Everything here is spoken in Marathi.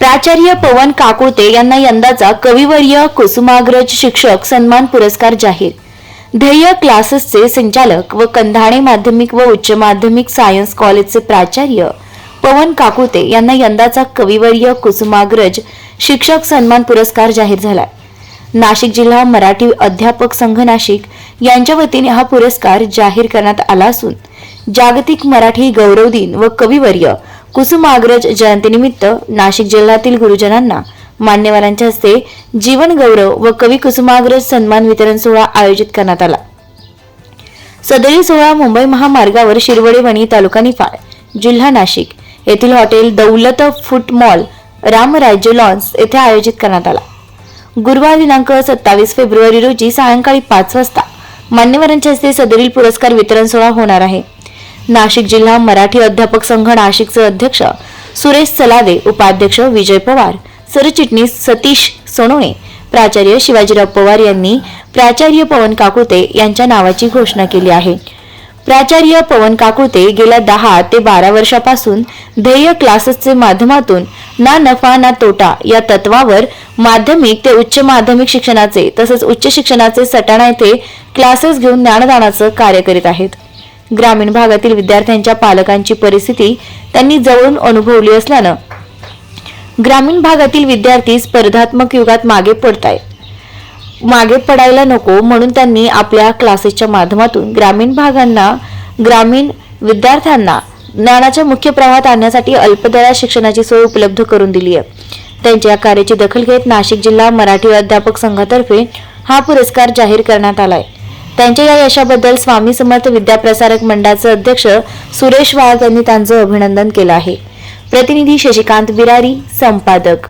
प्राचार्य पवन काकुळते यांना यंदाचा कविवर्य कुसुमाग्रज शिक्षक सन्मान पुरस्कार जाहीर। ध्येय क्लासेसचे संचालक व कंधाणे माध्यमिक व उच्च माध्यमिक सायन्स कॉलेजचे प्राचार्य पवन काकुळते यांना यंदाचा कविवर्य कुसुमाग्रज शिक्षक सन्मान पुरस्कार जाहीर झाला। नाशिक जिल्हा मराठी अध्यापक संघ नाशिक यांच्या वतीने हा पुरस्कार जाहीर करण्यात आला असून जागतिक मराठी गौरव दिन व कविवर्य कुसुमाग्रज जयंतीनिमित्त नाशिक जिल्ह्यातील गुरुजनांना मान्यवरांच्या हस्ते जीवन गौरव व कवी कुसुमाग्रज सन्मान वितरण सोहळा आयोजित करण्यात आला। सदरी सोहळा मुंबई महामार्गावर शिरवडे वणी तालुका निफाड जिल्हा नाशिक येथील हॉटेल दौलत फूट मॉल रामराज्य लॉन्स येथे आयोजित करण्यात आला। गुरुवार दिनांक 27 फेब्रुवारी रोजी सायंकाळी 5 वाजता मान्यवरांच्या हस्ते सदरील पुरस्कार वितरण सोहळा होणार आहे। नाशिक जिल्हा मराठी अध्यापक संघ नाशिकचे अध्यक्ष सुरेश सलादे, उपाध्यक्ष विजय पवार, सरचिटणीस सतीश सोनोने, प्राचार्य शिवाजीराव पवार यांनी प्राचार्य पवन काकुळते यांच्या नावाची घोषणा केली आहे। प्राचार्य पवन काकुळते गेल्या 10 ते 12 वर्षापासून ध्येय क्लासेसचे माध्यमातून ना नफा ना तोटा या तत्वावर माध्यमिक ते उच्च माध्यमिक शिक्षणाचे तसेच उच्च शिक्षणाचे सटाणा येथे क्लासेस घेऊन ज्ञानदानाचे कार्य करीत आहेत। ग्रामीण भागातील विद्यार्थ्यांच्या पालकांची परिस्थिती त्यांनी जवळून अनुभवली असल्याने ग्रामीण भागातील विद्यार्थी स्पर्धात्मक युगात मागे पडायला नको म्हणून त्यांनी आपल्या क्लासेसच्या माध्यमातून ग्रामीण विद्यार्थ्यांना ज्ञानाच्या मुख्य प्रवाहात आणण्यासाठी अल्पदरात शिक्षणाची सोय उपलब्ध करून दिली आहे। त्यांच्या या कार्याची दखल घेत नाशिक जिल्हा मराठी अध्यापक संघातर्फे हा पुरस्कार जाहीर करण्यात आलाय। त्यांच्या या यशाबद्दल स्वामी समर्थ विद्याप्रसारक मंडळाचे अध्यक्ष सुरेश वाघ यांनी त्यांचे अभिनंदन केले आहे। प्रतिनिधी शशिकांत बिरारी, संपादक।